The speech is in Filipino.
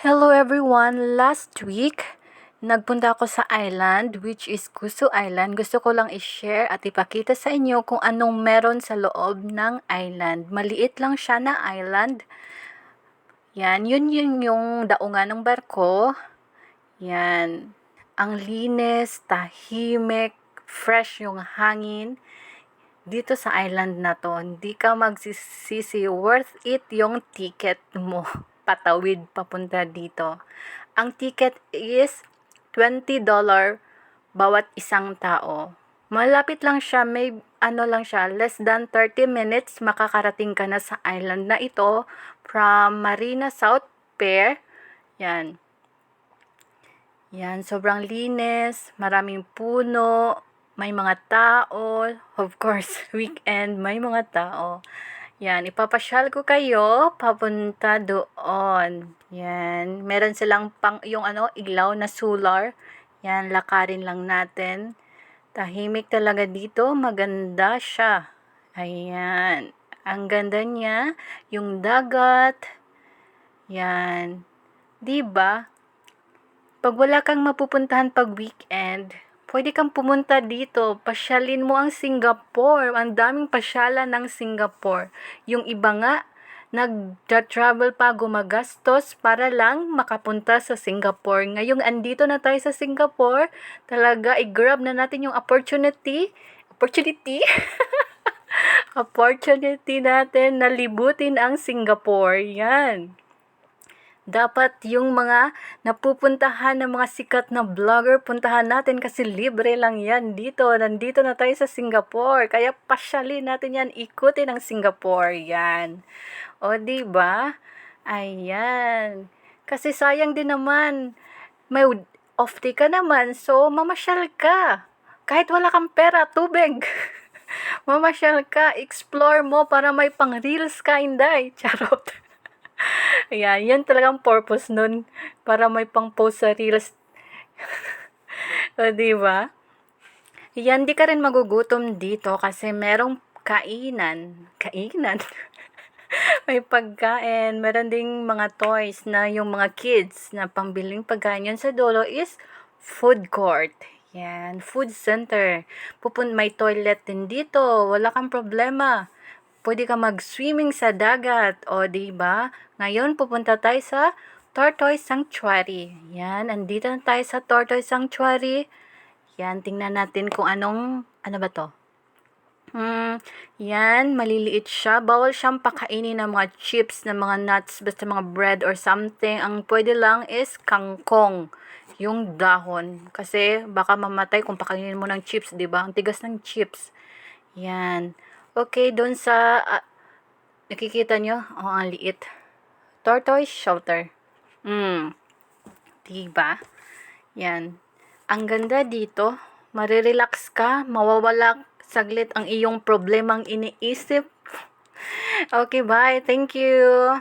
Hello everyone! Last week, nagpunta ako sa island which is Kusu Island. Gusto ko lang i-share at ipakita sa inyo kung anong meron sa loob ng island. Maliit lang siya na island. Yan, yun yung daungan ng barko. Yan. Ang linis, tahimik, fresh yung hangin. Dito sa island na to, hindi ka magsisisi, worth it yung ticket mo patawid papunta dito. Ang ticket is $20 bawat isang tao. Malapit lang siya, may lang siya, less than 30 minutes makakarating ka na sa island na ito from Marina South Pier. Yan. Yan, sobrang linis, maraming puno, may mga tao, of course, weekend, may mga tao. Yan, ipapasyal ko kayo papunta doon. Yan, meron silang yung ilaw na solar. Yan, lakarin lang natin. Tahimik talaga dito, maganda siya. Ayan, ang ganda niya, yung dagat. Yan, 'di ba? Pag wala kang mapupuntahan pag weekend, pwede kang pumunta dito, pasyalin mo ang Singapore. Ang daming pasyalan ng Singapore. Yung iba nga, nag-travel pa, gumagastos para lang makapunta sa Singapore. Ngayong andito na tayo sa Singapore, talaga i-grab na natin yung opportunity opportunity natin na libutin ang Singapore. Yan. Dapat yung mga napupuntahan ng mga sikat na vlogger, puntahan natin kasi libre lang yan dito. Nandito na tayo sa Singapore. Kaya pasyalin natin yan, ikutin ang Singapore. Yan. O, diba? Ayan. Kasi sayang din naman. May off-day ka naman, so mamasyal ka. Kahit wala kang pera, tubig. Mamasyal ka, explore mo para may pang-reels ka, inday. Charot. Ayan, yan talagang purpose nun. Para may pang-post sa reels. O, diba? Yan, di ka rin magugutom dito kasi merong kainan. Kainan? May pagkain. Meron ding mga toys na yung mga kids na pambiling pagkain. Yun sa dulo is food court. Yan, food center. May toilet din dito. Wala kang problema. Pwede ka mag-swimming sa dagat. O, diba? Ngayon, pupunta tayo sa Tortoise Sanctuary. Yan, andito na tayo sa Tortoise Sanctuary. Yan, tingnan natin kung ano ba to? Yan, maliliit siya. Bawal siyang pakainin ng mga chips, ng mga nuts, basta mga bread or something. Ang pwede lang is kangkong, yung dahon. Kasi baka mamatay kung pakainin mo ng chips, diba? Ang tigas ng chips. Yan. Okay, doon sa, nakikita nyo? Oh, ang liit. Tortoise shelter. Diba? Yan. Ang ganda dito. Marirelax ka. Mawawala saglit ang iyong problemang iniisip. Okay, bye. Thank you.